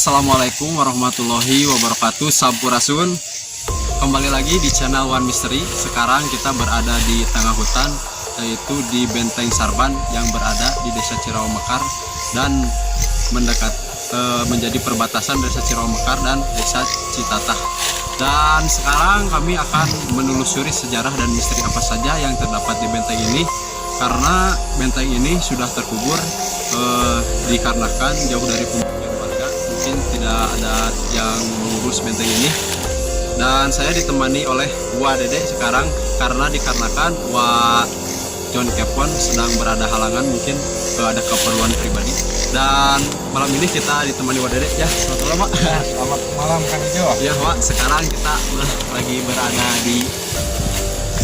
Assalamualaikum warahmatullahi wabarakatuh. Sampurasun. Kembali lagi di channel One Mystery. Sekarang kita berada di tengah hutan, yaitu di Benteng Sarban yang berada di Desa Cirawamekar dan mendekat menjadi perbatasan Desa Cirawamekar dan Desa Citatah. Dan sekarang kami akan menelusuri sejarah dan misteri apa saja yang terdapat di benteng ini, karena benteng ini sudah terkubur dikarenakan jauh dari pemukiman warga, mungkin tidak ada yang mengurus benteng ini. Dan saya ditemani oleh Wak Dede sekarang karena dikarenakan Wak John Kepon sedang berada halangan, mungkin ada keperluan pribadi. Dan malam ini kita ditemani Wak Dede ya. Selamat malam, Wak. Selamat malam Kang Ijo. Ya, Wak, sekarang kita lagi berada di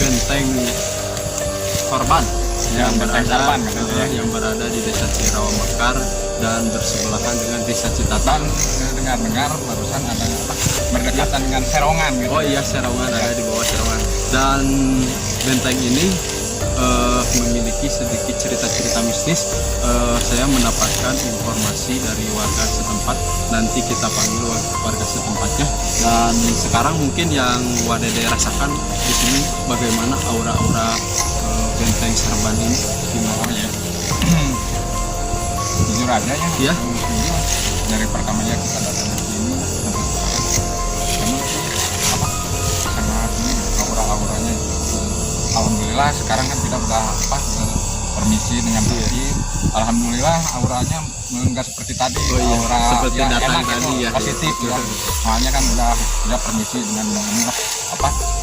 Benteng Sarban yang berada di Desa Cirawamekar dan bersebelahan dengan Desa Citatah. Dengar barusan ada berdekatan dengan Serongan gitu. Oh iya, Serongan ada di bawah Serongan. Dan benteng ini memiliki sedikit cerita-cerita mistis. Saya mendapatkan informasi dari warga setempat. Nanti kita panggil warga setempatnya. Dan sekarang mungkin yang Wak Dede rasakan di sini bagaimana aura-aura Benteng Sarban ini gimana ya? Jujur aja ya. Iya. Dari pertamanya kita datang ke sini, sangat ini aura-auranya. Alhamdulillah sekarang kan kita udah permisi dengan baik. Alhamdulillah auranya enggak seperti tadi. Oh iya, aura seperti ya, datang enak, tadi ya. positif ya. Soalnya kan udah permisi dengan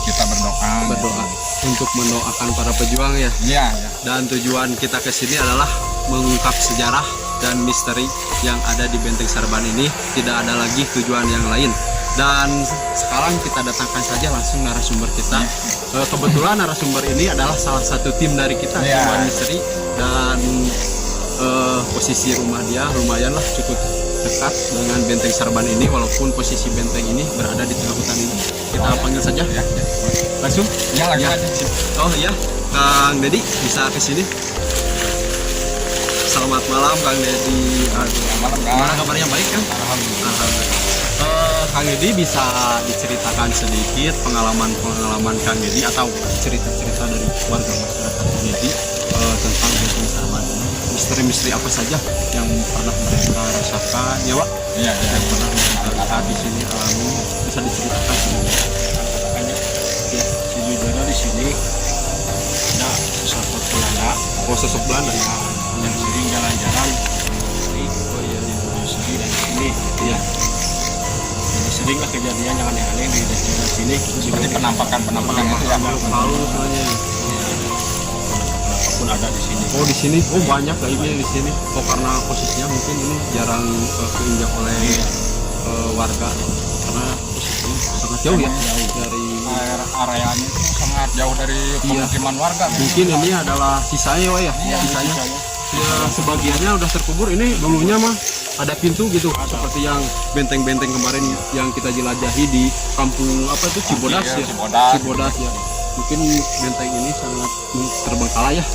kita berdoa untuk mendoakan para pejuang ya. Iya. Dan tujuan kita ke sini adalah mengungkap sejarah dan misteri yang ada di Benteng Sarban ini. Tidak ada lagi tujuan yang lain. Dan sekarang kita datangkan saja langsung narasumber kita. Kebetulan narasumber ini adalah salah satu tim dari kita, tim One Mystery. Dan posisi rumah dia lumayan lah, cukup dekat dengan Benteng Sarban ini, walaupun posisi benteng ini berada di tengah hutan ini. Kita panggil saja ya. Langsung? Ya, langsung aja. Oh iya, Kang Dedi bisa ke sini. Selamat malam Kang Dedi. Malam, Kang. Gimana kabarnya, baik kan? Alhamdulillah. Kang Dedi bisa diceritakan sedikit pengalaman Kang Dedi atau cerita-cerita dari warga masyarakat Kang Dedi tentang Benteng Sarban ini. Misteri-misteri apa saja yang pernah mereka rasakan ya, Wak? Iya. Yang pernah mereka lihat di sini alami, bisa diceritakan sedikit. Ya, sejujurnya di sini ada sosok Belanda. Oh, sosok Belanda ya. Yang sering jalan-jalan dari sini dan sini gitu ya. Jadi sering lah kejadian yang aneh-aneh di daerah sini. Seperti penampakan itu ya. Palu soalnya. Pun ada di sini. Oh, di sini. Oh, banyak kayaknya di sini. Oh, karena posisinya mungkin ini jarang keinjak oleh warga, karena posisinya sangat jauh ya dari Areanya itu sangat jauh dari pemukiman warga. Mungkin ini adalah sisanya, Wak, ya. Iya, sisanya. Ya, sebagiannya udah terkubur. Ini dulunya mah ada pintu gitu, seperti yang benteng-benteng kemarin yang kita jelajahi di kampung apa itu Cibodas ya. Cibodas ya. Mungkin benteng ini sangat terbengkalai ya.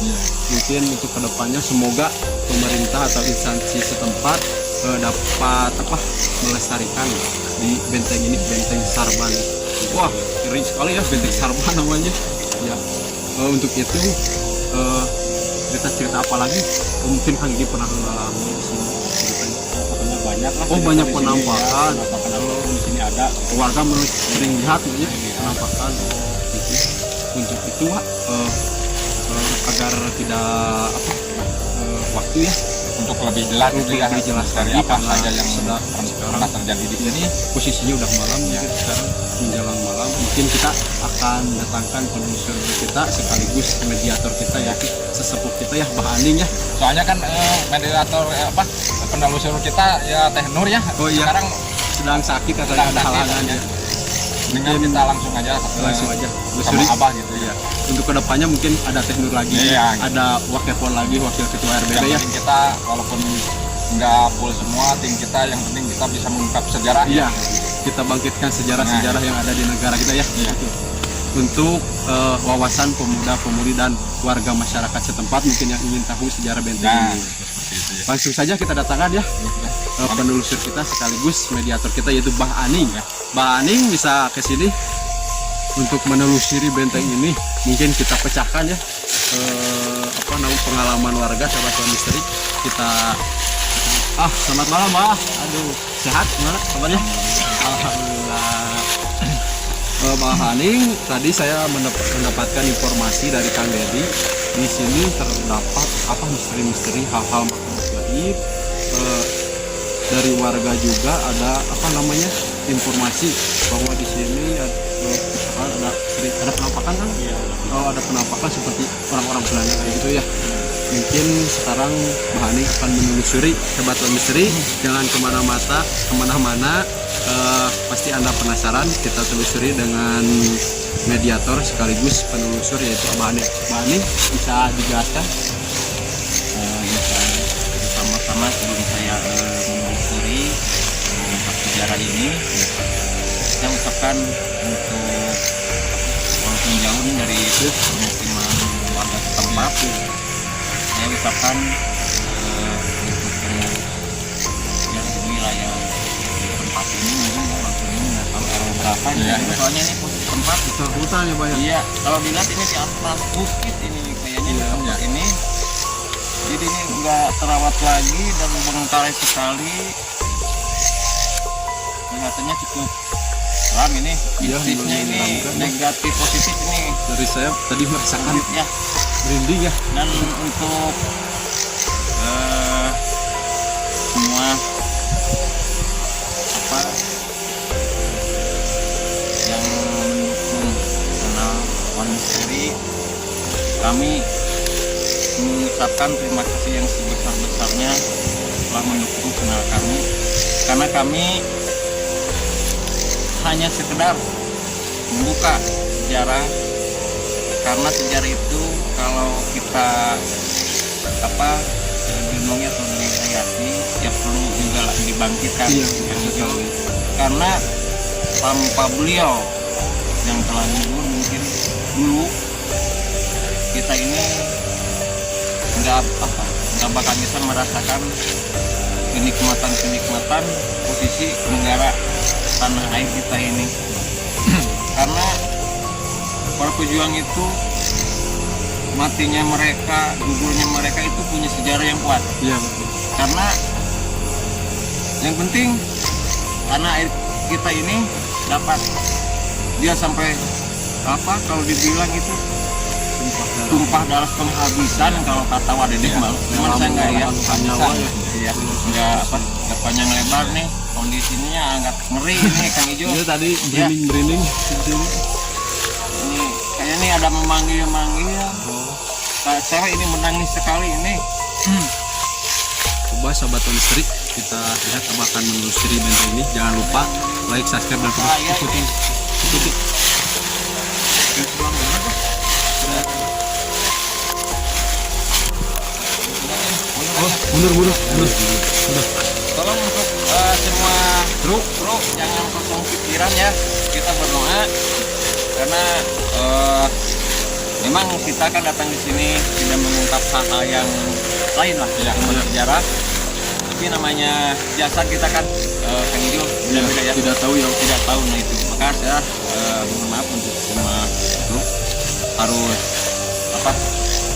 Mungkin untuk kedepannya semoga pemerintah atau instansi setempat dapat melestarikan di benteng ini, Benteng Sarban. Wah, keren sekali ya Benteng Sarban namanya. Ya, untuk itu cerita-cerita apa lagi? Mungkin Kang Didi pernah mengalami di sini ceritanya. Pokoknya banyak lah. Oh, banyak penampakan. Di sini ada Warga sering lihat ya penampakan. Untuk itu, Wak, agar tidak waktu ya, untuk lebih jelas dari lagi apa karena saja yang sudah pernah terjadi di sini. Posisinya udah malam ya, sekarang menjelang malam. Mungkin kita akan datangkan penelusur kita sekaligus mediator kita ya, sesepuh kita ya, Bah Aning ya. Soalnya kan mediator penelusur kita ya Teh Nur ya. Oh iya. Sekarang Sedang sakit atau ada halangan ya. Dengan kita langsung aja sama Abah gitu ya. Untuk kedepannya mungkin ada Teh Nur lagi, ada Wakil lagi, wakil ketua RBD ya. Kita walaupun nggak full semua tim kita, yang penting kita bisa mengungkap sejarah. Iya, kita bangkitkan sejarah-sejarah yang ada di negara kita ya. Untuk wawasan pemuda-pemudi dan warga masyarakat setempat mungkin yang ingin tahu sejarah benteng ini. Seperti itu ya. Langsung saja kita datangkan ya. penelusur kita sekaligus mediator kita yaitu Bah Aning. Bah Aning bisa ke sini untuk menelusuri benteng ini. Mungkin kita pecahkan ya pengalaman warga sahabat Wan Misteri. Kita selamat malam Bah. Aduh, sehat gimana kabarnya? Alhamdulillah. Bah Aning, tadi saya mendapatkan informasi dari Kang Dedi. Di sini terdapat misteri-misteri, hal-hal makhluk gaib. Dari warga juga ada informasi bahwa di sini ada penampakan kan? Iya. Ada penampakan seperti orang-orang Belanda kayak gitu ya. Mungkin sekarang Bah Aning akan menelusuri Sahabat Wan Misteri. Jangan kemana-mana. Pasti Anda penasaran. Kita telusuri dengan mediator sekaligus penelusur yaitu Bah Aning. Bah Aning bisa dijelaskan? Sama-sama sebelum saya menelusuri sejarah ini, saya ucapkan untuk walaupun jauh dari pemukiman warga setempat, saya ucapkan untuk yang di wilayah tempat ini mungkin waktu ini nggak tahu orang berapa ya, soalnya ini tempat Hutan ya Pak ya? iya, kalau dilihat ini di atas bukit ini kayaknya di tempat ini, jadi ini nggak terawat lagi dan membengkalai sekali. Kelihatannya cukup ram ini, bisnisnya ini negatif positif ini. Dari saya tadi merasakan ya merinding ya. Dan untuk semua yang mendukung channel Wan Misteri, kami mengucapkan terima kasih yang sebesar-besarnya telah mendukung channel kami, karena kami hanya sekedar membuka sejarah, karena sejarah itu kalau kita dilindungi atau dihayati ya perlu juga dibangkitkan yang hijau, karena tanpa beliau yang telah gugur mungkin dulu kita ini nggak bakal bisa merasakan kenikmatan posisi negara tanah air kita ini. Karena para pejuang itu matinya mereka, gugurnya mereka itu punya sejarah yang kuat. Iya. Karena yang penting tanah air kita ini dapat, dia sampai kalau dibilang itu tumpah darah penghabisan kalau kata Wadedeh malu. Cuman saya nggak ya, iya, nggak panjang lebar nih, kondisinya agak ngeri nih Kang Ijo. Iya tadi merinding di sini. Ini kayaknya ada memanggil. Saya ini menangis sekali ini. Coba Sahabat Wan Misteri, kita lihat akan menelusuri benteng ini. Jangan lupa like, subscribe dan ikuti. Mundur. Tolong untuk semua kru jangan kosong pikiran ya, kita berdoa karena memang kita kan datang di sini tidak mengungkap hal-hal yang lain lah, tentang sejarah. Tapi namanya jasa kita kan Kang Ijo beda-beda ya. Tidak tahu. Nah itu maka saya mohon maaf untuk semua kru harus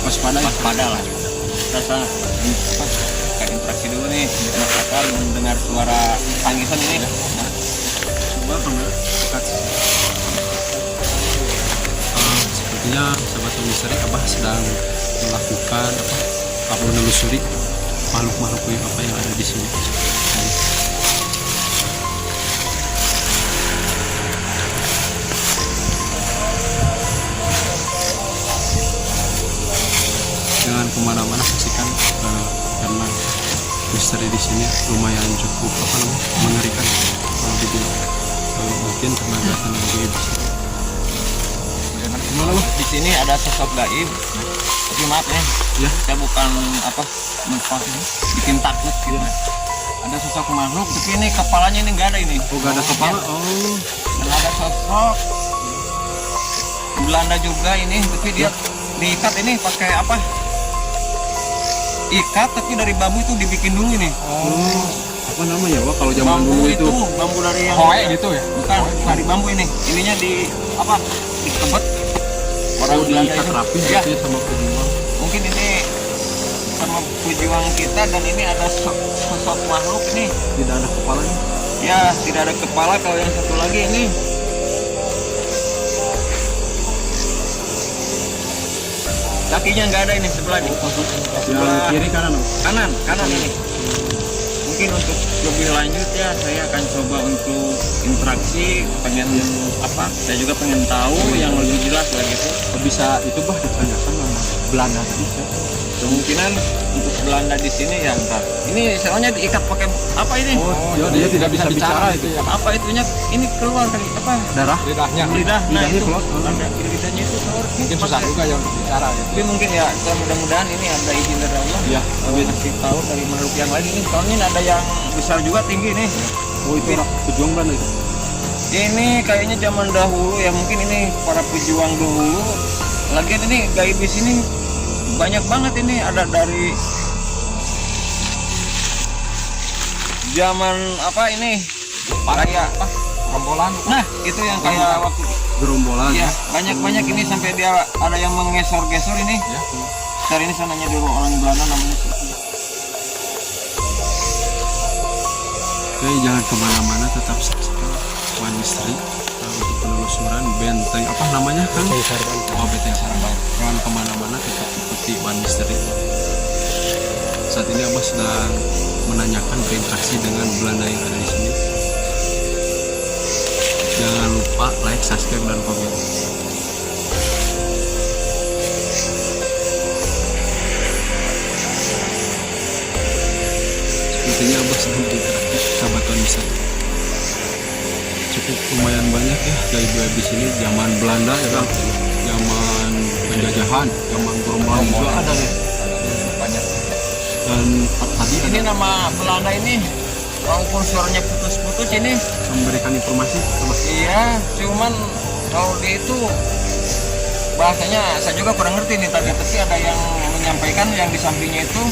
waspada lah. Rasa kayak interaksi dulu nih, masyarakat mendengar suara tangisan ini. Coba kamera dekat. Sepertinya Sahabat Wan Misteri, Abah sedang melakukan menelusuri makhluk-makhluk yang ada di sini. Jangan kemana-mana, saksikan karena misteri di sini lumayan cukup mengerikan kalau dibilang. Mungkin tenaga gaib di sini. Di sini ada sosok gaib, tapi maaf ya, saya bukan bikin takut gitu. Ada sosok makhluk, tapi ini kepalanya ini nggak ada ini. Nggak ada kepala. Dan ada sosok Belanda juga ini, tapi dia diikat ini pakai ikat, tapi dari bambu itu dibikin dulu ini. apa namanya Wah kalau zaman bambu dulu itu itu bambu dari yang Hoe gitu ya. bukan dari bambu ini, ininya di apa, dikebet orang Belanda diikat itu. rapi Ya, gitu ya sama pejuang. mungkin ini sama pejuang kita, dan ini ada sosok makhluk ini. Tidak ada kepalanya. Ya, tidak ada kepala. Kalau yang satu lagi ini kakinya nggak ada, ini sebelah ini. Yang kiri kanan Om? Kanan ini. Mungkin untuk lebih lanjut ya, saya akan coba untuk interaksi, pengen apa? Saya juga pengen tahu yang lebih jelas lagi itu. Bisa itu bah ditanyakan sama Belanda tadi siapa? Kemungkinan untuk Belanda di sini ya entar. Ini soalnya diikat pakai apa ini? Dia tidak bisa bicara itu ya. Apa itunya? Ini keluar dari apa? Darah. Lidahnya. Lidah. Nah, Lidahnya itu keluar. ada lidahnya itu keluar. Mungkin susah juga ya untuk bicara ya. Tapi mungkin ya, saya mudah-mudahan ini ada izin dari Allah. Iya. Tapi kasih tahu dari makhluk yang lain ini. Soalnya ini ada yang besar juga, tinggi nih. Oh itu pejuang Belanda itu. Ini kayaknya zaman dahulu ya, mungkin ini para pejuang dahulu. Lagian ini gaib di sini banyak banget, ini ada dari zaman apa ini, kayak Apa? Rombolan. nah itu yang kayak waktu Gerombolan. ya, banyak ini sampai dia ada yang menggesor-gesor ini. Ya. Ntar ini sananya dulu orang Belanda namanya. Oke, jangan kemana-mana, tetap saksikan One Mystery untuk penelusuran benteng apa namanya kan? Oh, benteng Sarban. Jangan kemana-mana, tetap ikuti One Mystery. Saat ini Abah sedang menanyakan berinteraksi dengan Belanda yang ada di sini. Jangan lupa like, subscribe, dan komen. Sepertinya Abah sedang berinteraksi sahabat One Mystery. Cukup lumayan banyak ya gaib-gaib di sini. Zaman Belanda ya kan, zaman penjajahan, zaman gerombolan juga ada deh. Banyak. Dan tadi Ini ada nama Belanda ini, walaupun suaranya putus-putus ini. memberikan informasi sama Iya, cuman kalau dia itu bahasanya saya juga kurang ngerti nih tadi. Tapi ada yang menyampaikan yang di sampingnya itu,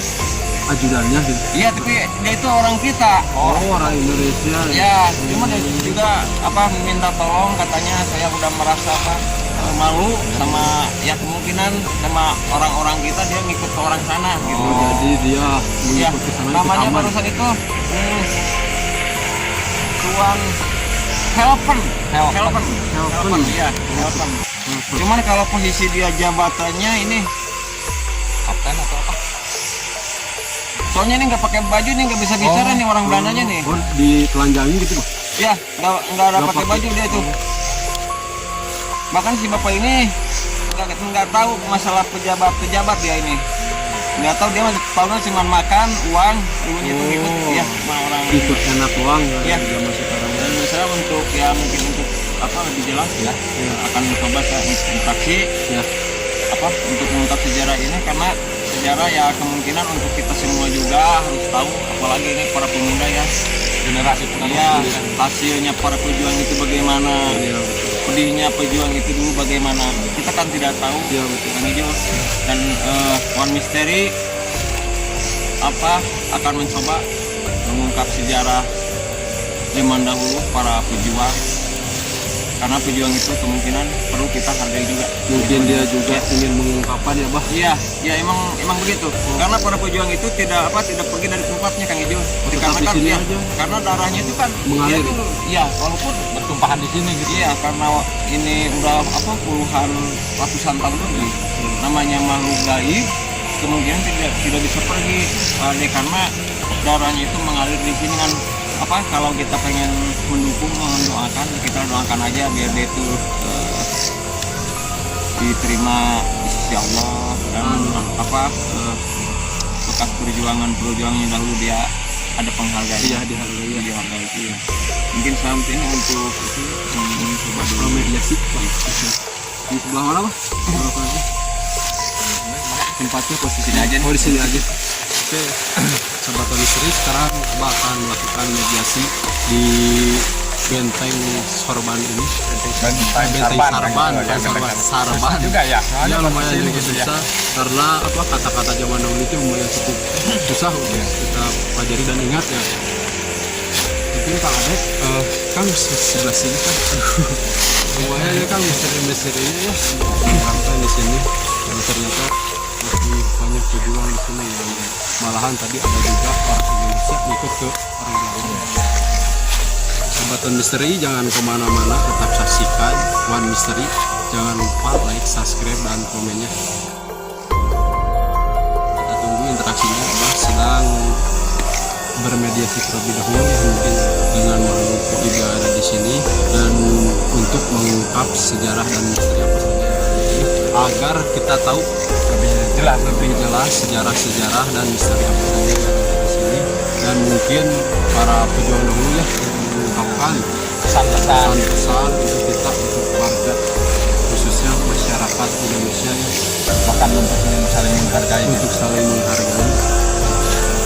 ajudannya gitu. iya tapi dia itu orang kita. Oh, orang Indonesia. Ya, cuma dia juga apa minta tolong, katanya saya udah merasa apa, malu sama ya kemungkinan sama orang-orang kita, dia ngikut ke orang sana gitu. Oh, jadi dia Ya, mengikut ke sana ikut namanya aman. barusan itu Tuan Helpen. Iya, Helpen. Cuman kalau posisi dia jabatannya ini, Kapten atau apa? soalnya ini nggak pakai baju nih, nggak bisa bicara nih orang Belandanya nih. Oh, ditelanjangi gitu Bang. Ya, nggak ada Nggak pakai pakai. baju dia itu. Bahkan si bapak ini nggak tahu masalah pejabat dia ini. Nggak tahu, dia tahunya cuma makan uang dulunya itu ngikut ya sama orang. Ikut enak uang Iya. zaman sekarang. Dan saya untuk ya mungkin untuk apa lebih jelas ya, akan mencoba saya interaksi Ya. apa untuk mengungkap sejarah ini, karena sejarah ya kemungkinan untuk kita semua juga harus tahu, apalagi ini para pemuda ya. Generasi penerus. Iya, hasilnya para pejuang itu bagaimana, pedihnya pejuang itu dulu bagaimana, kita kan tidak tahu. Iya, betul. Kang Ijo dan One Mystery apa akan mencoba mengungkap sejarah zaman dahulu para pejuang, karena pejuang itu kemungkinan perlu kita hargai juga. Mungkin dia juga ingin mengungkapkan ya Bah. Iya, ya emang begitu. Karena para pejuang itu tidak pergi dari tempatnya, Kang Ijo. tetap Dikarenakan di sini ya, aja. karena darahnya itu kan Mengalir. dia itu, ya walaupun Bertumpahan di sini gitu. iya, karena ini udah apa puluhan ratusan tahun lebih. Namanya makhluk gaib kemungkinan tidak bisa pergi, karena darahnya itu mengalir di sini kan. Apa kalau kita pengen mendukung, mendoakan, kita doakan aja biar dia itu diterima di sisi Allah, dan apa bekas perjuangan dahulu dia ada penghargaan. Iya, dihargai. Dihargai, iya. Mungkin sampai ini untuk itu coba dulu. Mediasi Bang. Di sebelah mana Bah? Sebelah mana aja? Tempatnya posisi Sini aja nih. Oh, di sini aja. Oke, sahabat One Mystery, sekarang Abah akan melakukan mediasi di benteng Sorban ini. Benteng Sarban juga ya. Ya lumayan juga susah karena apa kata-kata zaman dahulu itu lumayan cukup susah untuk kita pelajari dan ingat ya. mungkin Kang Adek, Kang sebelah sini kan. Semuanya ya Kang misteri-misterinya ya. Sampai di sini dan ternyata lebih banyak pejuang di sini yang malahan tadi ada juga orang Indonesia ikut ke orang lain. Sobat One Misteri jangan kemana-mana, tetap saksikan One Misteri. Jangan lupa like, subscribe dan komennya. Kita tunggu interaksinya. Abah sedang bermediasi terlebih dahulu ya, mungkin dengan makhluk juga ada di sini dan untuk mengungkap sejarah dan misteri apa saja yang ada di sini, agar kita tahu lebih jelas sejarah-sejarah dan misteri apa saja yang ada di sini, dan mungkin para pejuang dahulu ya mengungkapkan pesan-pesan untuk kita, untuk warga khususnya masyarakat Indonesia ya, Bahkan untuk saling menghargai. untuk saling menghargai.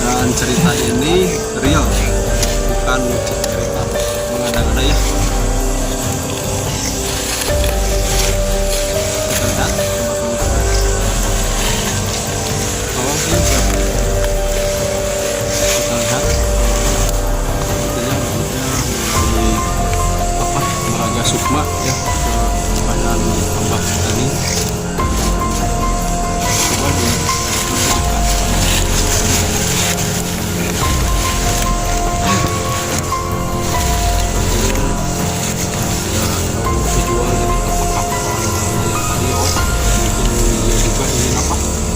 Dan cerita ini real, bukan cerita mengada-ngada ya. Kita lihat tolong sih siapa. Kita lihat sepertinya rambutnya mulai apa, Meraga Sukma ya ke badan Abah tadi. Coba di dekat.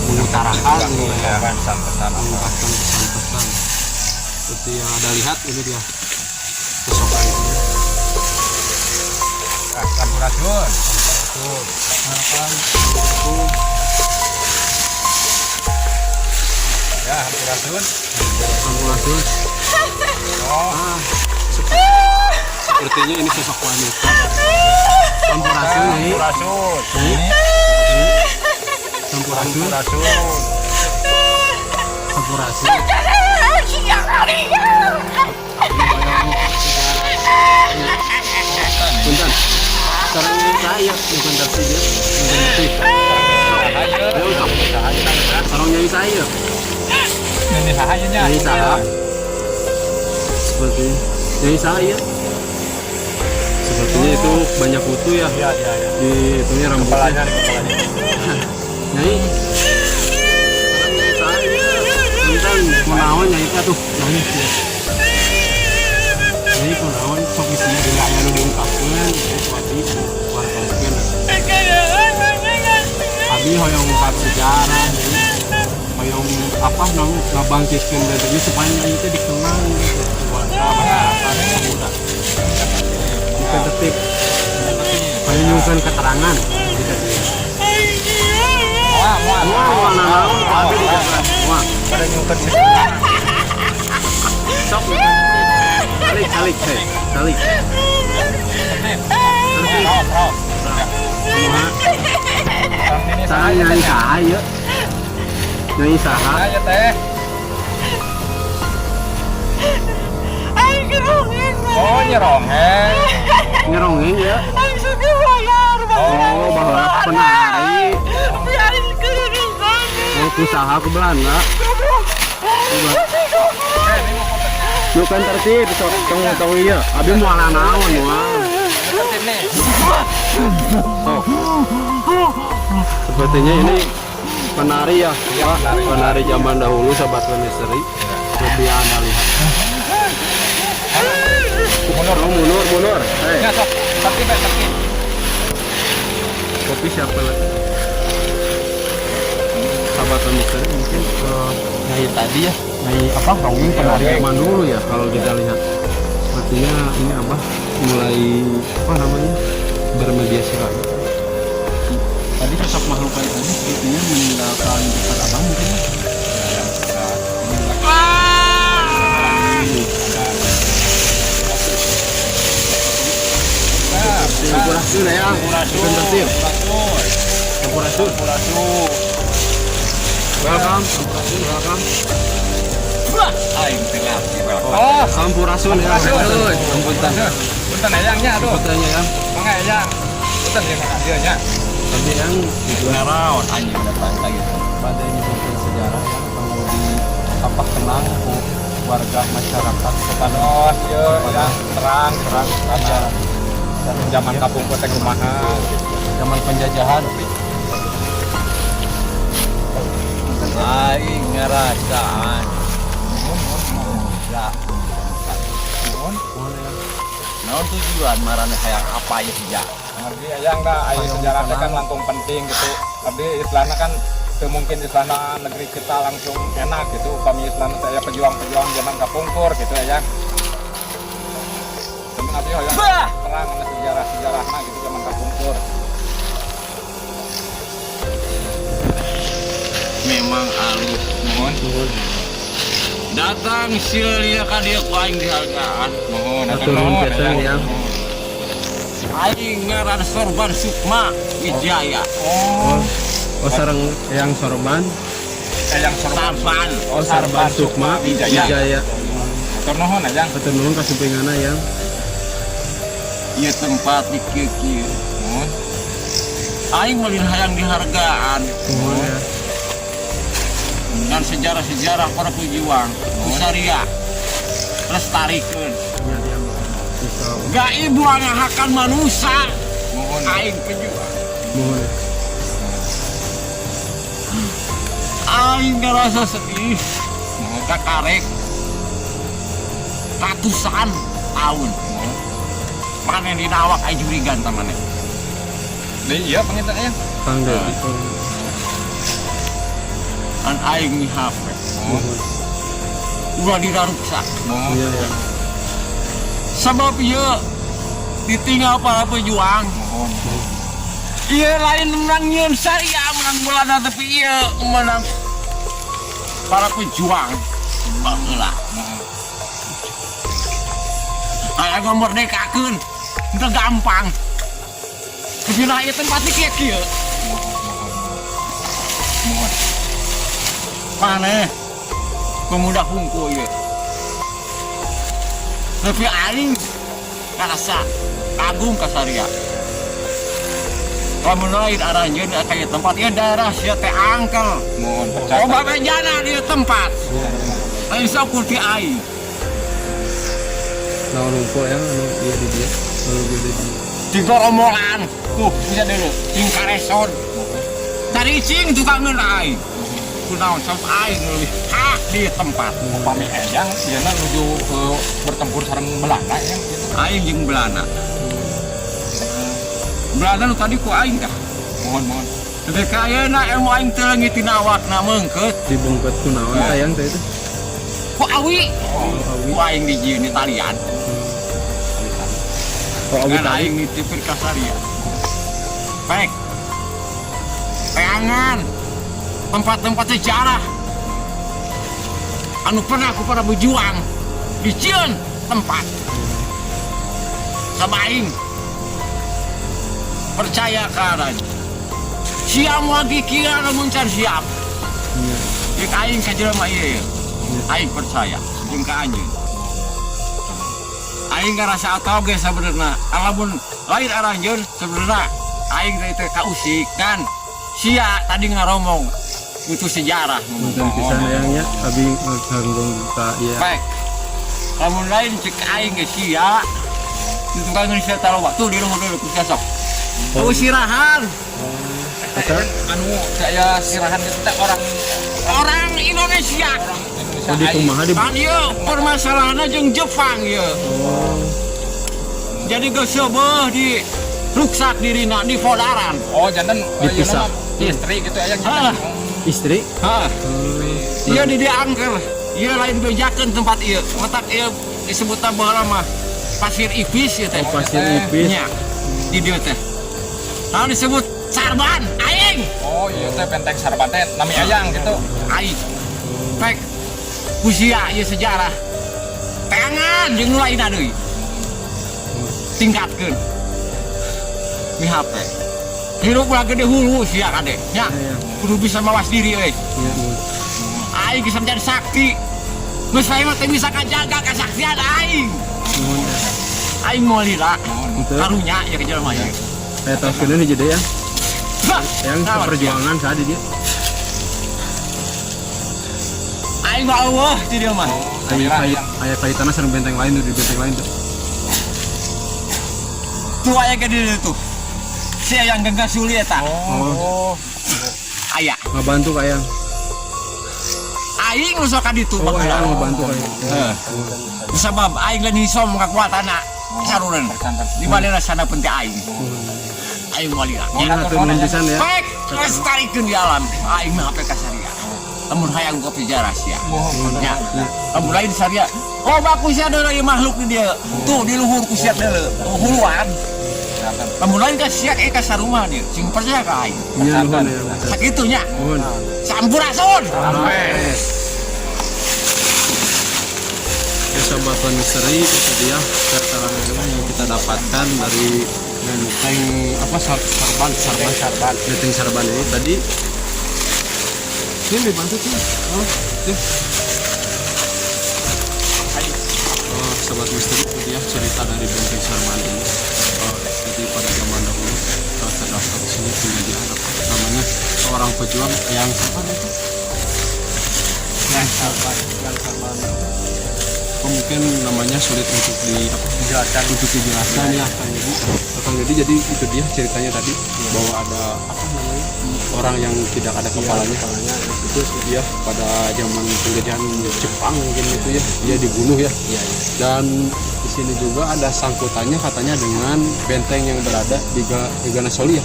Mengutarakan pesan-pesan mengungkapkan pesan-pesan seperti yang ada lihat. Ini dia sosok itu Sampurasun. Ya, Sampurasun. Sampurasun. Oh, Sepertinya ini sosok wanita. Sampurasun nih. Sampurasun. Sampurasun. Sampurasun. Sampurasun. Punten. Sekarang ini saya bukan taksi dia. Bukan taksi. Ayo usap. Sekarang nyai saya. Ini sahayanya. Nyai saya. Seperti nyai saya. Sepertinya itu banyak kutu ya. Iya. Di itunya Kepalanya rambutnya. nih, kepalanya. Nyai. Sekarang nyai saya. Punten. Kunaon nyai teh tuh. Nyai. Nyai kunaon sok bisa dina aya nu diungkapkeun wajib wartokeun. Abi hoyong ungkap sejarah, hoyong apa ngabangkitkeun dari supaya nyai teh dikenang gitu. Warga muda. Bukan detik. Hoyong nyungkeun keterangan gitu. Wah, nanaon abi dijaga. Wah, Ada nyumpet sih. sok. Salik. Kumaha? Saya nyai saha ieu? Nyai saha? Ayo teh. Oh, nyerongeng. Ngerongeng ya? Oh, bahwa penari. Oh, usaha ke Belanda. Bukan tertib, tong tahu iya. Abi mau naon moal. Sepertinya ini penari ya, Pak. Penari zaman dahulu, Sobat One Misteri. Lebih Anda lihat. Mundur. Hei, Ya, sok. Tapi. kopi siapa lagi? Sobat One Misteri mungkin nyai tadi ya. Nyai apa? Rongeng penari zaman dulu ya kalau kita lihat. Sepertinya ini apa? Mulai apa namanya? Bermediasi lagi. Tadi sosok makhluk kayak tadi sepertinya meninggalkan dekat abang mungkin ya. Sampurasun ya, bukan tertib. Sampurasun. Welcome, welcome. Aing tengah. Oh, sampurasun ya. Punten. Punten ayangnya aduh. Puntennya ya. Mangga ayang. Punten ya makasihnya. Tapi yang juga Naon anjing udah pantai gitu. pada ini mungkin sejarah yang perlu di apa kenang warga masyarakat Sepanos ya terang aja zaman kampung kota kumaha Zaman penjajahan. Aing ngerasaan. Ya. Naon tujuan marane hayang apa ya ya? Abdi ayang da aya sejarahnya kan langkung penting gitu. Abdi istilahnya kan teu mungkin istana negeri kita langsung enak gitu. Kami istana saya pejuang-pejuang zaman kapungkur gitu ya. Temen abdi hoyong terang ada sejarah-sejarahna gitu zaman kapungkur. Memang alus mohon. Datang silia ka dia ku aing dihargaan. Mohon Turun biasa yang Aing ngaran Sorban Sukma Wijaya. oh sarang yang sorban yang sorban. Sarban. oh sarban Sukma Wijaya Atur nuhun ajang. atau nuhun kasumpingana yang Ieu tempat di kieu. Mohon. Aing malin hayang dihargaan. mohon ya Dan sejarah-sejarah para pejuang Usaria lestarikan bisa gaib ngahakan manusia Mohon. aing pejuang mohon aing ngerasa sedih kakarek ratusan tahun panen di nawak aing jurigan tamane Iya penginta ayang. tangga an aing mihap mohon ulah diraruksa Mohon. iya ya sebab ieu ditinggal para pejuang Mohon. iya lain menang nyeun saria menang bulana tapi iya menang para pejuang baheula aya ngomerdekakeun teu gampang tapi ieu tempat ieu kieu Mohon. maneh pemuda hungkul ieu tapi aing ngarasa kagum ka saria lamun lain aranjeun kaya tempat ieu daerah sia teh angkel Mohon. loba bejana di tempat lain saukur ti aing nah rumput yang iya di dia gede di cing romolan tuh bisa dulu cing kareson dari cing tukang ngeunai kunaon sampe aing leuwih hak di tempat Upami ayang ieuna nuju ke bertempur sareng Belanda yang gitu. aing jeung Belanda Belanda nu tadi ku aing dah Mohon. tapi kayeuna ilmu aing teu leungit tina awakna meungkeut dibungkut kunaon tayang teh itu ku awi awi ku aing dijieun Italian oh awi kan tadi aing nitipkeun ka saria baik teangan tempat-tempat sejarah anu pernah ku para berjuang dijieun tempat sabaing percaya ka siap lagi kira namun can siap dik aing ka jelema ieu aing percaya jeung ka anjeun aing ngarasa atoge sabenerna alamun lain aranjeun sabenerna aing teh kausik kan sia tadi ngaromong itu sejarah mungkin pisan yangnya abi nganggung ka iya baik lamun lain cek aing ge sia itu kan geus taruh waktu di luhur dulu ku sok oh sirahan Eta Anu saya sirahan itu teh orang Indonesia oh di kumaha di kan ieu permasalahanna jeung Jepang ieu oh jadi geus seubeuh di ruksak dirina di Fodaran Oh jantan Dipisah. istri gitu ayang Ah. istri ha ieu di diangker ieu lain bejakeun tempat ieu letak ieu disebutna baheula mah Pasir Ipis ieu teh oh pasir ipis nya di dieu teh nah disebut Sarban aing Oh iya teh benteng Sarban teh nami ayang gitu. aing pek usia ieu sejarah tangan jeung nu lainna deui tingkatkeun mihap teh hirup ulah gede hulu sia kade nya Iya. kudu bisa mawas diri euy iya aing bisa menjadi sakti geus saya mah teh bisa kajaga kasaktian aing mohon aing mau lila Untuk karunya ya ke jelema ieu saya tahu kena nih jadi ya yang Naon? perjuangan saat dia Aing mah Allah di dia mah. Aya kaitannya sareng benteng lain di benteng lain tuh. Tuh aya ke dia tuh. Si yang genggas suli eta. Oh. Aya. Ngabantu ka yang. Aing nu sok ka ditu Oh, baheula. yang ngabantu ka. Heeh. Sabab aing lain hisom kakuatanna sarureun. Di balena sana penting aing. Aing walila. Ini atuh menunjusan ya. Baik, lestarikan di alam. Aing mah hape kasaria. Lamun hayang kopi jaras ya. Ya. Lamun lain saria. Oh bagus ya ada makhluk di dia. Tuh di luhur ku siat deuleu. Huluan. Lamun lain ka siat kasarumah dia. Sing percaya ka aing. Nya nuhun ya. Sakitunya. Nuhun. Sampurasun. Ya sobat misteri, itu dia keterangan yang kita dapatkan dari benteng sarban benteng sarban ini tadi. Ini dibantu tuh. Oh, tuh. Oh, sobat misteri itu dia cerita dari benteng sarban ini. Oh, jadi pada zaman dahulu terdapat di sini penjajahan apa namanya seorang pejuang yang sarban itu. Yang sarban. Mungkin namanya sulit untuk dijelaskan ya Kang Deddy. Jadi itu dia ceritanya tadi bahwa ada apa namanya orang yang tidak ada kepalanya itu dia pada zaman penjajahan Jepang mungkin itu ya dia dibunuh ya. Dan di sini juga ada sangkutannya katanya dengan benteng yang berada di Gangasoli ya.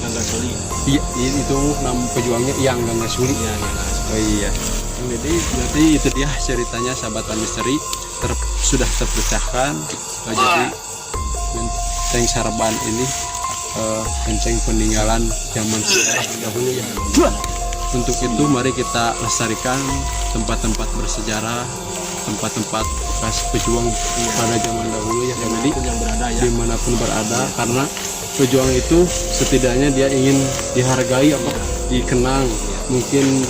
Iya itu nama pejuangnya yang Gangasoli. Oh iya. Jadi berarti itu dia ceritanya sahabat misteri sudah terpecahkan. Jadi benteng sarban ini benteng peninggalan zaman sejarah dahulu ya. Untuk itu mari kita lestarikan tempat-tempat bersejarah, tempat-tempat bekas pejuang pada zaman dahulu ya. Jadi dimanapun berada, karena pejuang itu setidaknya dia ingin dihargai apa dikenang. Mungkin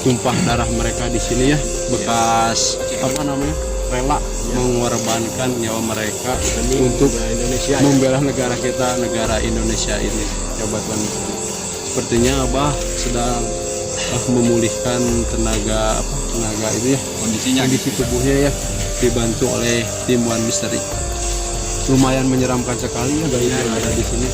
tumpah darah mereka di sini ya, bekas apa namanya rela mengorbankan nyawa mereka untuk membela negara kita, negara Indonesia ini. Sobat Wanita, sepertinya Abah sedang memulihkan tenaga itu ya, kondisi tubuhnya ya, dibantu oleh tim One Misteri. Lumayan menyeramkan sekali ya gaib yang ada di sini.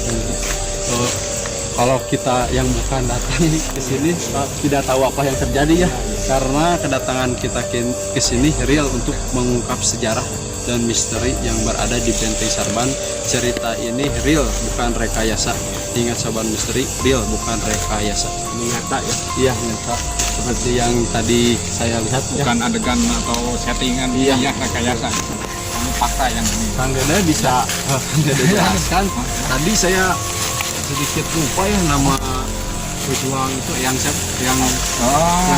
Kalau kita yang bukan datang ke sini tidak tahu apa yang terjadi ya, karena kedatangan kita ke sini real untuk mengungkap sejarah dan misteri yang berada di benteng sarban. Cerita ini real, bukan rekayasa. Ingat Sobat Misteri, real bukan rekayasa. Ini nyata ya? Iya nyata. Seperti yang tadi saya lihat, bukan ya, adegan atau settingan. Iya rekayasa. Ini fakta yang ini. Kang Dede bisa jelaskan. Tadi saya sedikit lupa ya nama pejuang itu yang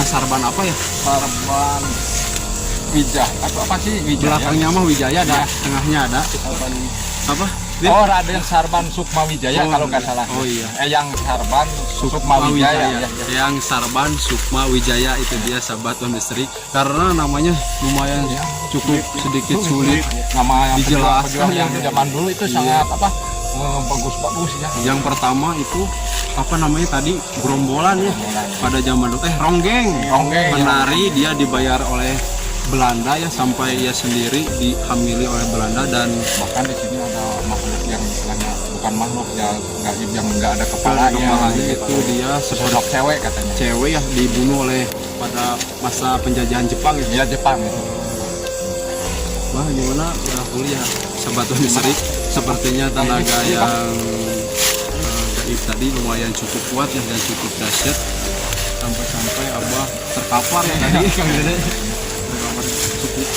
sarban apa ya? Sarban Wijaya atau apa sih Wijaya? Belakangnya mah Wijaya ada, tengahnya ada apa? Oh, Raden Sarban Sukma Wijaya kalau nggak salah. Oh iya. Yang Sarban Sukma Wijaya. Yang Sarban Sukma Wijaya itu dia sahabat One Misteri, karena namanya lumayan cukup sedikit sulit nama dijelaskan yang zaman dulu itu sangat apa? Bagus ya. Yang pertama itu apa namanya tadi gerombolan ya pada zaman dulu ronggeng penari dia dibayar oleh Belanda ya, sampai ia sendiri dihamili oleh Belanda. Dan bahkan di sini ada makhluk yang istilahnya bukan makhluk ya gaib yang nggak ada kepalanya itu dia sosok cewek katanya, cewek ya dibunuh oleh pada masa penjajahan Jepang ya. Iya Jepang ya. Wah gimana udah kuliah Sobat One Misteri, sepertinya tenaga yang gaib tadi lumayan cukup kuat ya dan cukup dahsyat, sampai Abah terkapar ya tadi Kang Dede. Cukup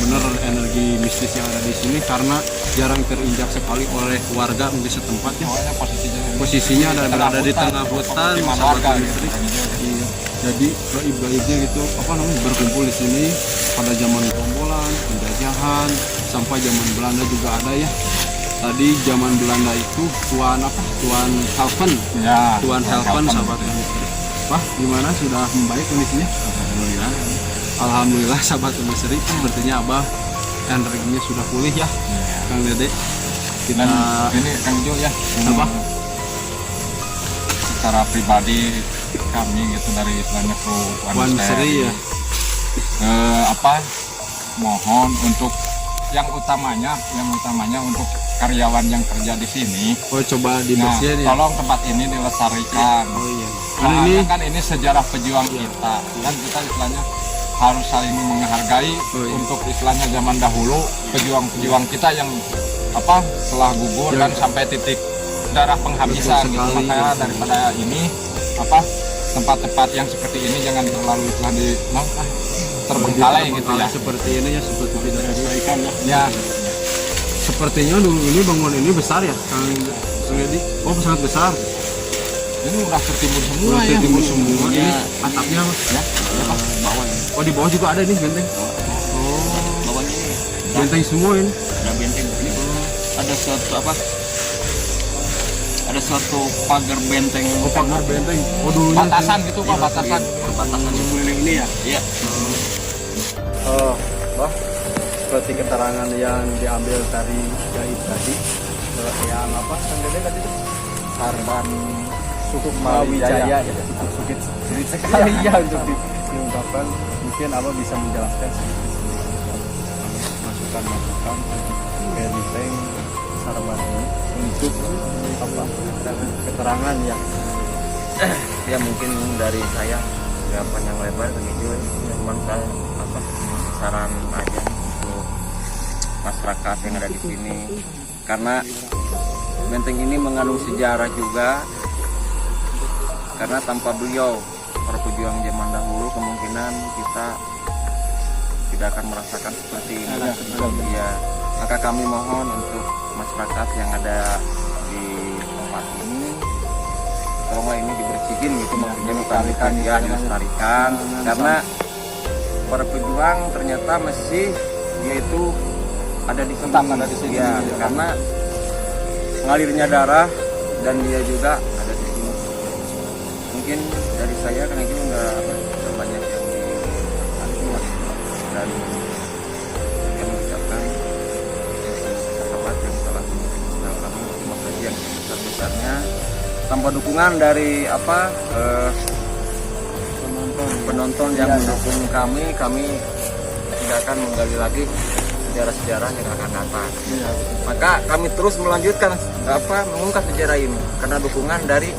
bener energi mistis yang ada di sini, karena jarang terinjak sekali oleh warga mungkin setempat ya. Posisinya berada di tengah hutan Sobat One Misteri. Iya. Jadi gaib-gaibnya gitu apa namanya berkumpul di sini pada zaman gerombolan, penjajahan, sampai zaman Belanda juga ada ya. Tadi zaman Belanda itu Tuan Helven. Ya, Tuan Helven Sobat One Misteri. Wah, gimana sudah membaik kondisinya? Alhamdulillah Sobat One Misteri, sepertinya Abah energinya sudah pulih ya. Kang Dede. Kita ini Kang Jo ya. Apa? Secara pribadi kami gitu dari istilahnya kru One Misteri ya. mohon untuk yang utamanya untuk karyawan yang kerja di sini. Oh, coba Nah, dibersihin ya. tolong tempat ini dilestarikan. Oh iya. Soalnya kan ini sejarah pejuang kita, dan kita istilahnya harus saling menghargai Oh, iya. untuk istilahnya zaman dahulu pejuang-pejuang kita yang setelah gugur Ya. dan sampai titik darah penghabisan Betul gitu. sekali. Makanya daripada ini tempat-tempat yang seperti ini jangan terlalu terbengkalai gitu ya. Seperti ini ya, seperti tidak ada. Ya, Sepertinya dulu ini bangunan ini besar ya, Kang Edi. Oh, sangat besar. ini udah tertimbun semua Udah ya. tertimbun semua. Ini Ya. atapnya Mas. Ya, Bawah ini. Oh, di bawah juga ada nih benteng. Oh, Bawahnya ini benteng semua ini. ada benteng ini. Ada suatu pagar benteng. Oh, pagar benteng. Oh, dulunya batasan gitu Pak, batasan. Batasan sekeliling ini ya. Iya. seperti keterangan yang diambil dari gaib tadi, yang apa tadi itu Sarban suku Mawijaya ya, sulit sekali ya untuk diungkapkan. Mungkin Abah bisa menjelaskan masukan ke benteng Sarban ini untuk apa keterangan yang Ya mungkin dari saya nggak panjang lebar begitu, cuman saya saran aja untuk masyarakat yang ada di sini, karena benteng ini mengandung sejarah juga, karena tanpa beliau para pejuang zaman dahulu kemungkinan kita tidak akan merasakan seperti ini. Ya, maka kami mohon untuk masyarakat yang ada di tempat ini, tolonglah ini dibersihin gitu, maksudnya bukan ya dilestarikan, karena para pejuang ternyata masih dia itu ada di sini, Ada di sini. ya, karena mengalirnya darah dan dia juga ada di sini. Mungkin dari saya karena itu nggak banyak yang dibuat, dan yang mengucapkan sahabat yang telah mengenal kami, terima kasih yang sebesar-besarnya. Tanpa dukungan dari penonton yang mendukung kami tidak akan menggali lagi sejarah-sejarah yang akan datang. Maka kami terus melanjutkan mengungkap sejarah ini karena dukungan dari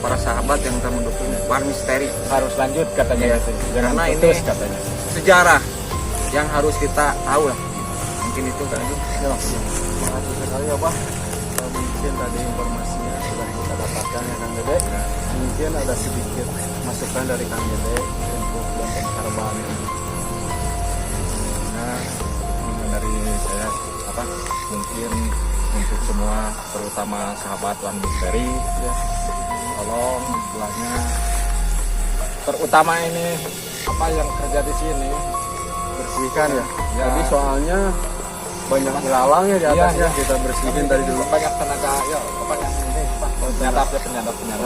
para sahabat yang telah mendukung One Misteri. Harus lanjut katanya. Karena ini putus katanya. sejarah yang harus kita tahu lah. Mungkin itu kan. terima kasih sekali ya Pak. Mungkin tadi informasinya sudah kita dapatkan ya Kang Dede. Mungkin ada sedikit masukan dari Kang Dede untuk benteng Sarban ini. Nah, dari saya mungkin untuk semua terutama sahabat One Misteri ya, tolong istilahnya terutama ini yang kerja di sini Bersihkan ya. Ya. Tadi soalnya banyak ilalang ya di atasnya. Iya. Kita bersihin tadi dulu. banyak tenaga ya ini penyadap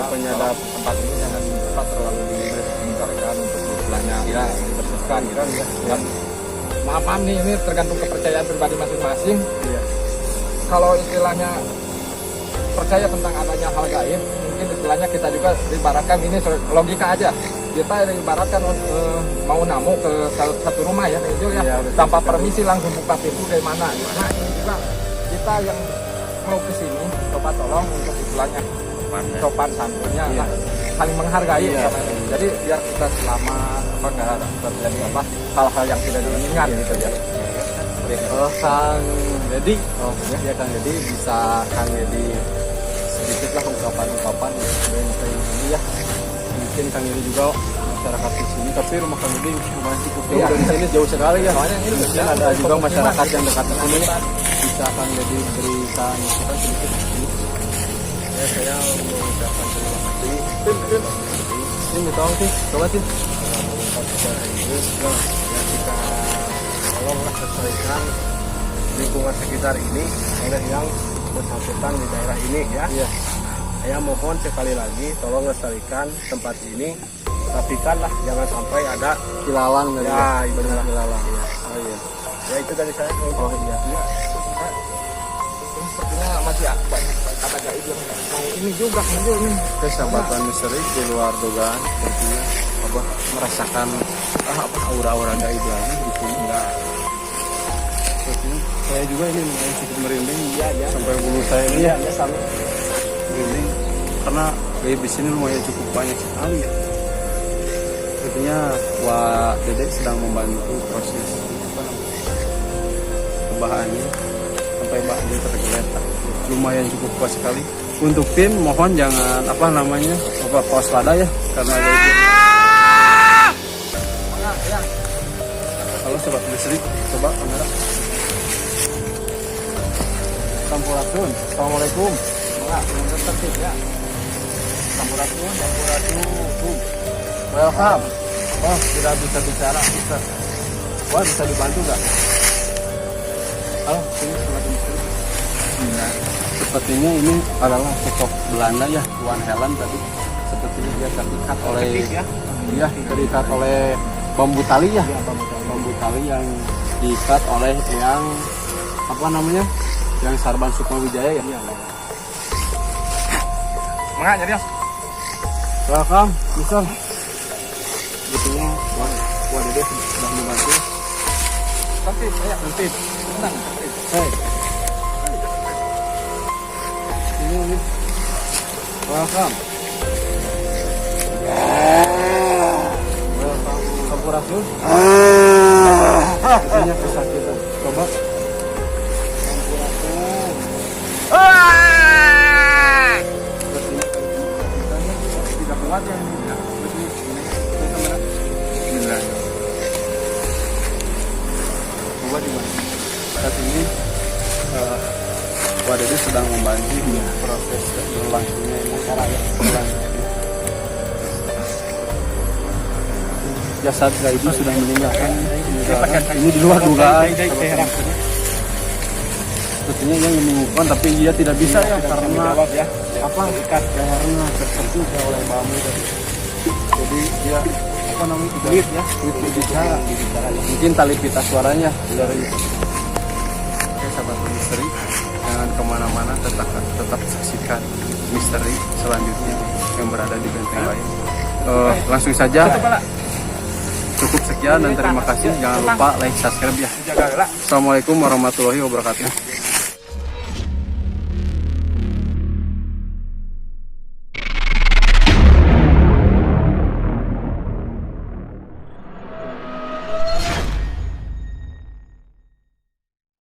Penyadap. tempat ini jangan terlalu dibesarkan untuk istilahnya ya dibersihkan gitu ya. Dan maaf nih, ini tergantung kepercayaan pribadi masing-masing. Iya. Kalau istilahnya percaya tentang adanya hal gaib, mungkin istilahnya kita juga ibaratkan ini logika aja. Kita ibaratkan mau namu ke satu rumah ya, Kang Ijul ya, Iya, betul. tanpa permisi langsung buka pintu dari mana. Nah, ini juga kita yang mau ke sini coba tolong untuk istilahnya sopan santunnya, Iya. saling menghargai. Iya. Jadi biar kita selamat, nggak terjadi hal-hal yang tidak diinginkan gitu ya. Kang Dedi, ya Kang Dedi, bisa Kang Dedi sedikit lah ungkapan-ungkapan gitu ini ya. Mungkin Kang Dedi juga masyarakat di sini, tapi rumah Kang Dedi lumayan cukup jauh Iya. dari sini, jauh sekali ya. Soalnya ini Mungkin ya, ada juga pemukiman. masyarakat yang dekat di sini, bisa Kang Dedi berikan masukan sedikit. Ya, saya mengucapkan terima kasih. Ini tolong sih, coba sih. Secara Inggris, ya kita tolonglah lestarikan lingkungan sekitar ini oleh yang bersangkutan di daerah ini ya. Iya. Saya mohon sekali lagi tolong lestarikan tempat ini, tapikanlah jangan sampai ada ilalang dari ya, benar ilalang ya. Oh iya. Ya itu dari saya. Oh iya. Ini sepertinya masih banyak kata gaib yang mau ini juga ini. Kesempatan misteri di luar dugaan sepertinya Abah merasakan apa aura-aura gaib lah di sini. Enggak. Sepertinya saya juga ini cukup merinding. Iya, iya. Sampai bulu saya ini Iya, iya sama. merinding karena gaib di sini lumayan cukup banyak sekali ya. Sepertinya Wak Dedek sedang membantu proses apa namanya, kebahannya sampai bahannya tergeletak. Lumayan cukup kuat sekali. Untuk tim mohon jangan apa namanya waspada ya karena gaib. Ya. Halo sobat listrik, coba kamera. Sampurasun. Assalamualaikum. Enggak, belum tertib ya. Sampurasun. Welcome. Oh, tidak bisa bicara, Mister. Wah, bisa dibantu nggak? Halo, sini sobat listrik. Sepertinya ini adalah sosok Belanda ya, Tuan Helen tadi. Sepertinya dia terikat oleh terikat oleh bambu tali ya. Bambu tali yang diikat oleh yang apa namanya? Yang Sarban Sukmawijaya ya. Semangat, Jarius. Welcome, Mister. Sebetulnya Wak Dedek sudah membantu. Tertib, ya. Tertib. Tenang, tertib. Hey. Ini. Welcome. Welcome. Sampurasun. Sepertinya kesakitan. Coba. Tidak kuat ya ini. Bismillah. Coba dimana? Saat ini Wak Dedek sedang membantu proses berlangsungnya acara ya. Jasad Gaibi sudah meninggalkan ini di luar dugaan. Sepertinya dia menemukan tapi dia tidak bisa ya karena apa ikat lehernya tersentuh oleh bambu tadi. Jadi dia apa namanya sulit ya sulit berbicara. Mungkin tali pita suaranya dari. Oke sahabat misteri, jangan kemana-mana, tetap saksikan misteri selanjutnya yang berada di benteng lain. Langsung saja. Cukup sekian dan terima kasih. Jangan lupa like, subscribe ya. Assalamualaikum warahmatullahi wabarakatuh.